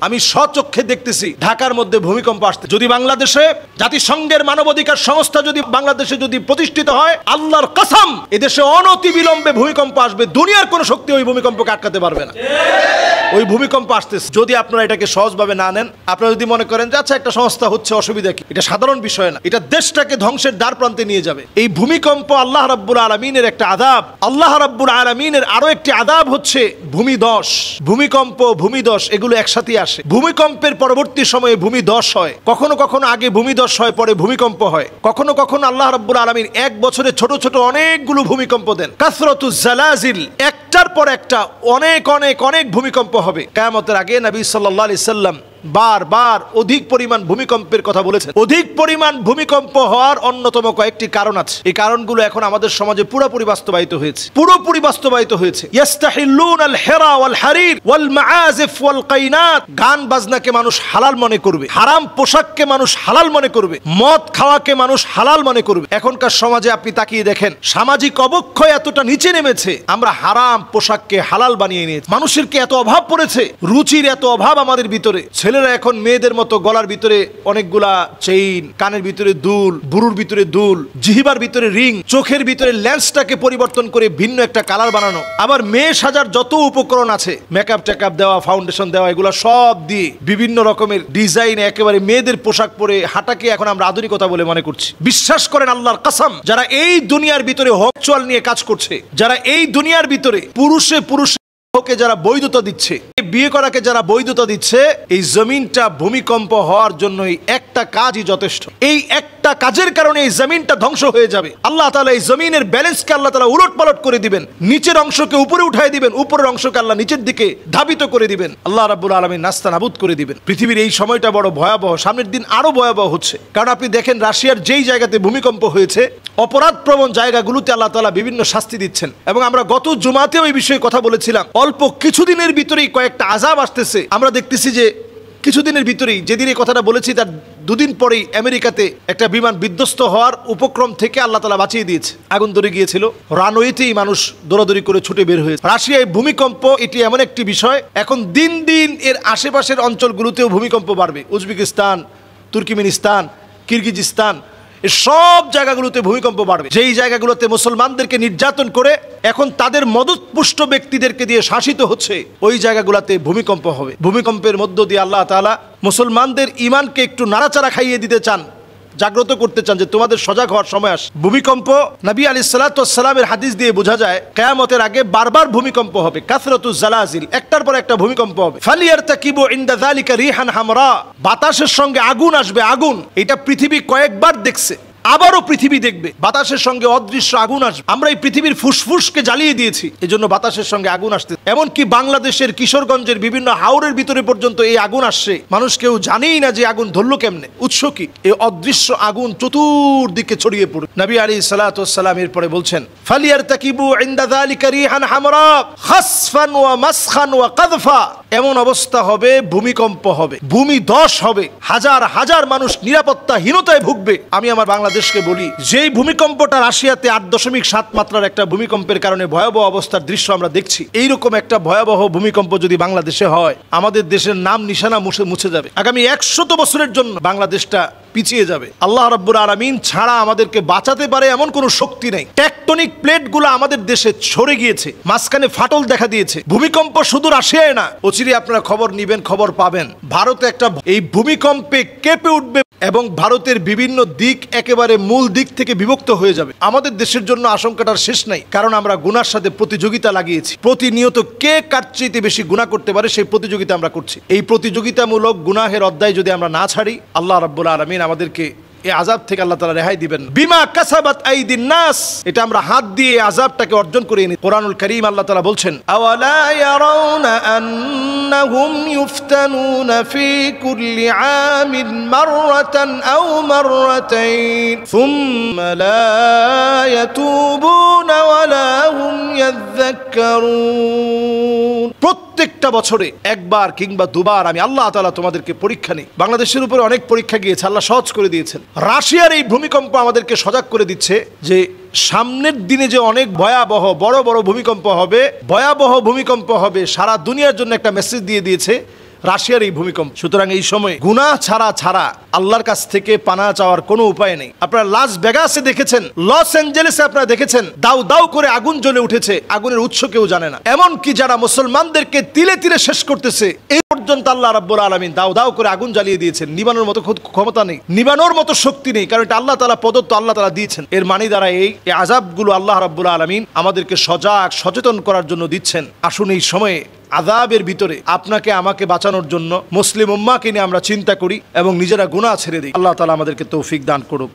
আমি স্বচক্ষে দেখতেছি ঢাকার মধ্যে ভূমিকম্প আসছে। যদি বাংলাদেশে জাতিসংঘের মানবাধিকার সংস্থা যদি বাংলাদেশে যদি প্রতিষ্ঠিত হয়, আল্লাহর কসম এদেশে অনতি বিলম্বে ভূমিকম্প আসবে। দুনিয়ার কোন শক্তি ওই ভূমিকম্পকে আটকাতে পারবে না। ওই ভূমিকম্প আসতেছে। যদি আপনারা এটাকে সহজভাবে না নেন, আপনারা যদি মনে করেন যে আচ্ছা একটা সংস্থা হচ্ছে, অসুবিধা কি, এটা সাধারণ বিষয় না, এটা দেশটাকে ধ্বংসের দ্বার প্রান্তে নিয়ে যাবে। এই ভূমিকম্প আল্লাহ রাব্বুল আলামিনের একটা আযাব। আল্লাহ রাব্বুল আলামিনের আরো একটি আযাব হচ্ছে ভূমিধস। ভূমিকম্প, ভূমিধস এগুলো একসাথে আসে। ভূমিকম্পের পরবর্তী সময়ে ভূমিধস হয়, কখনো কখনো আগে ভূমিধস হয় পরে ভূমিকম্প হয়, কখনো কখনো আল্লাহ রাব্বুল আলামিন এক বছরে ছোট ছোট অনেকগুলো ভূমিকম্প দেন। কাসরাতুজ জালাজিল, একটার পর একটা অনেক অনেক অনেক ভূমিকম্প হবে। কিয়ামতের আগে নবী সাল্লাল্লাহু আলাইহি সাল্লাম বারবার অধিক পরিমাণ ভূমিকম্পের কথা বলেছেন। অধিক পরিমাণ ভূমিকম্প হওয়ার অন্যতম কয়েকটি কারণ আছে। এই কারণগুলো এখন আমাদের সমাজে পুরোপুরি বাস্তবায়িত হয়েছে, পুরোপুরি বাস্তবায়িত হয়েছে। ইস্তাহিল্লুনাল হিরা ওয়াল হারির ওয়াল মাআজিফ ওয়াল কাইনাত, গান বাজনাকে মানুষ হালাল মনে করবে, হারাম পোশাককে মানুষ হালাল মনে করবে, মদ খাওয়াকে মানুষ হালাল মনে করবে। এখনকার সমাজে আপনি তাকিয়ে দেখেন, সামাজিক অবক্ষয় এতটা নিচে নেমেছে, আমরা হারাম পোশাককে হালাল বানিয়ে নিয়েছি। মানুষের কি এত অভাব পড়েছে, রুচির এত অভাব আমাদের ভিতরে। ছেলেরা এখন মেয়েদের মতো গলার ভিতরে অনেকগুলা চেইন, কানের ভিতরে দুল, বুরুর ভিতরে দুল, জিহ্বার ভিতরে রিং, চোখের ভিতরে লেন্সটাকে পরিবর্তন করে ভিন্ন একটা কালার বানানো। আবার মেয়ে সাজার যত উপকরণ আছে, মেকআপ টেকআপ দেওয়া, ফাউন্ডেশন দেওয়া, এগুলো সব দিয়ে বিভিন্ন রকমের ডিজাইন একেবারে মেয়েদের পোশাক পরে হাঁটাকে এখন আমরা আধুনিকতা বলে মনে করছি। বিশ্বাস করেন আল্লাহর কসম, যারা এই দুনিয়ার ভিতরে হোমচুয়াল নিয়ে কাজ করছে, যারা এই দুনিয়ার ভিতরে পুরুষে যারা বৈধতা দিচ্ছে, বিয়ে করাকে যারা বৈধতা দিচ্ছে, এই জমিনটা ভূমিকম্প হওয়ার জন্য একটা কাজই যথেষ্ট। এই একটা কাজের কারণে এই জমিনটা ধ্বংস হয়ে যাবে। আল্লাহ তাআলা এই জমিনের ব্যালেন্সকে আল্লাহ তাআলা উলটপালট করে দিবেন, নিচের অংশকে উপরে উঠায় দিবেন, উপরের অংশকে আল্লাহ নিচের দিকে ধাবিত করে দিবেন। আল্লাহ রাব্বুল আলামিন নাস্তানাবুদ করে দিবেন। পৃথিবীর এই সময়টা বড় ভয়াবহ, সামনের দিন আরো ভয়াবহ হচ্ছে। কারণ আপনি দেখেন রাশিয়ার যেই জায়গাতে ভূমিকম্প হয়েছে, অপরাধপ্রবণ জায়গাগুলোতে আল্লাহ তাআলা বিভিন্ন শাস্তি দিচ্ছেন। এবং আমরা গত জুমাতেও এই বিষয়ে কথা বলেছিলাম। অল্প কিছুদিনের ভিতরেই কয়েকটা আযাব আসতেছে। আমরা দেখতেছি যে কিছুদিনের ভিতরেই, যেদিন এই কথাটা বলেছি তার দুদিন পরেই আমেরিকাতে একটা বিমান বিধ্বস্ত হওয়ার উপক্রম থেকে আল্লাহ তাআলা বাঁচিয়ে দিয়েছে। আগুন ধরে গিয়েছিল, রানওয়েতেই মানুষ দৌড়াদৌড়ি করে ছুটে বের হয়েছে। রাশিয়ায় ভূমিকম্প এটি এমন একটি বিষয়, এখন দিন দিন এর আশেপাশের অঞ্চলগুলোতেও ভূমিকম্প বাড়বে। উজবেকিস্তান, তুর্কমেনিস্তান, কিরগিজস্তান, এই সব জায়গাগুলোতে ভূমিকম্প বাড়বে। যেই জায়গাগুলোতে মুসলমানদেরকে নির্যাতন করে এখন তাদের মদতপুষ্ট ব্যক্তিদেরকে দিয়ে শাসিত হচ্ছে, ওই জায়গাগুলোতে ভূমিকম্প হবে। ভূমিকম্পের মধ্য দিয়ে আল্লাহ তাআলা মুসলমানদের ঈমানকে একটু নাড়াচাড়া খাইয়ে দিতে চান, জাগ্রত করতে চান যে তোমাদের সজাগ হওয়ার সময় আসে। ভূমিকম্প নবী আলাইহিস সালাতু ওয়াস সালামের হাদিস দিয়ে বোঝা যায় কিয়ামতের আগে বারবার ভূমিকম্প হবে। কাসরাতুজ জালাজিল, একটার পর একটা ভূমিকম্প হবে। ফালিয়ারতাকিবু ইনদা যালিকা রিহান হামরা, বাতাসের সঙ্গে আগুন আসবে। আগুন এটা পৃথিবী কয়েকবার দেখছে, আবারও পৃথিবী দেখবে। বাতাসের সঙ্গে অদৃশ্য আগুন আসবে। আমরা এই পৃথিবীর ফুসফুসকে জ্বালিয়ে দিয়েছি, এজন্য বাতাসের সঙ্গে আগুন আসছে। এমনকি বাংলাদেশের কিশোরগঞ্জের বিভিন্ন হাওরের ভিতরে পর্যন্ত এই আগুন আসছে। মানুষ কেউ জানেই না যে আগুন ধরলো কেমনে, উৎস কি। এই অদৃশ্য আগুন চতুর্দিকে ছড়িয়ে পড়ে। নবী আলাইহিস সালাতু ওয়াস সালাম এরপরে বলছেন, ফালিয়ারতাকিবু ইনদা যালিকা রিহান হামরা খাসফান ওয়া মাসখান ওয়া কাযফা, এমন অবস্থা হবে, ভূমিকম্প হবে, ভূমিধস হবে, হাজার হাজার মানুষ নিরাপত্তাহীনতায় ভুগবে। আমি আমার বাংলাদেশকে বলি, যেই ভূমিকম্পটা রাশিয়াতে 8.7 মাত্রার একটা ভূমিকম্পের কারণে ভয়াবহ অবস্থার দৃশ্য আমরা দেখছি, এইরকম একটা ভয়াবহ ভূমিকম্প যদি বাংলাদেশে হয়, আমাদের দেশের নাম নিশানা মুছে যাবে। আগামী 100 বছরের জন্য বাংলাদেশটা পিছিয়ে যাবে। আল্লাহ রাব্বুল আলামিন ছাড়া আমাদেরকে বাঁচাতে পারে এমন কোনো শক্তি নেই। টেকটনিক প্লেটগুলো আমাদের দেশে ছড়ে গিয়েছে, মাঝখানে ফাটল দেখা দিয়েছে। ভূমিকম্প শুধু রাশিয়ায় না, অচিরে আপনারা খবর নিবেন, খবর পাবেন ভারতে একটা এই ভূমিকম্পে কেঁপে উঠবে এবং ভারতের বিভিন্ন দিক একেবারে মূল দিক থেকে বিভক্ত হয়ে যাবে। আমাদের দেশের জন্য আশঙ্কাটার শেষ নাই, কারণ আমরা গুনার সাথে প্রতিযোগিতা লাগিয়েছি। প্রতিনিয়ত কে কার চাইতে বেশি গুনাহ করতে পারে সেই প্রতিযোগিতা আমরা করছি। এই প্রতিযোগিতামূলক গুনাহের অধ্যায় যদি আমরা না ছাড়ি, আল্লাহ রাব্বুল আলামিন আমাদেরকে এই আযাব থেকে আল্লাহ তাআলা রেহাই দিবেন। বিমা কাসাবাত আইদিন নাস, এটা আমরা হাত দিয়ে আযাবটাকে অর্জন করে নিই। কোরআনুল কারীম আল্লাহ তাআলা বলছেন, আওয়ালা ইয়ারাউনা আন্নাহুম ইফতানুনা ফি কুল্লি আমিন মাররাতান আও মাররাতাইন সুম্মা লা ইয়াতুবুনা ওয়ালা হুম ইয়াযাক্কারুন। প্রত্যেকটা বছরে একবার কিংবা দুবার আমি আল্লাহ তাআলা তোমাদেরকে পরীক্ষা নিই। বাংলাদেশের উপরে অনেক পরীক্ষা গিয়েছে, আল্লাহ সহজ করে দিয়েছেন। রাশিয়ার এই ভূমিকম্প আমাদেরকে সজাগ করে দিচ্ছে যে সামনের দিনে যে অনেক ভয়াবহ বড় বড় ভূমিকম্প হবে, ভয়াবহ ভূমিকম্প হবে। সারা দুনিয়ার জন্য একটা মেসেজ দিয়ে দিয়েছে, রাশিয়ার এই ভূমিকম্প। সুতরাং এই সময় গুনাহ ছাড়া আল্লাহর কাছ থেকে পানাহ চাওয়ার কোনো উপায় নেই। আপনারা লাস ভেগাসে দেখেছেন, লস অ্যাঞ্জেলেসে আপনারা দেখেছেন দাউ দাউ করে আগুন জ্বলে উঠেছে, আগুনের উৎস কেউ জানে না। এমনকি যারা মুসলমানদেরকে তিলে তিলে শেষ করতেছে এই পর্যন্ত আল্লাহ রাব্বুল আলামিন দাউ দাউ করে আগুন জ্বালিয়ে দিয়েছেন। নিবানোর মতো ক্ষমতা নেই, নিবানোর মতো শক্তি নেই, কারণ এটা আল্লাহ তাআলা প্রদত্ত, আল্লাহ তাআলা দিয়েছেন। এর মানে দ্বারা এই আযাবগুলো আল্লাহ রাব্বুল আলামিন আমাদেরকে সজাগ সচেতন করার জন্য দিচ্ছেন। আসুন এই সময়ে আযাবের ভিতরে আপনাকে আমাকে বাঁচানোর জন্য মুসলিম উম্মাহকে নিয়ে আমরা চিন্তা করি এবং নিজেরা গুনাহ ছেড়ে দিই। আল্লাহ তাআলা আমাদেরকে তৌফিক দান করুক।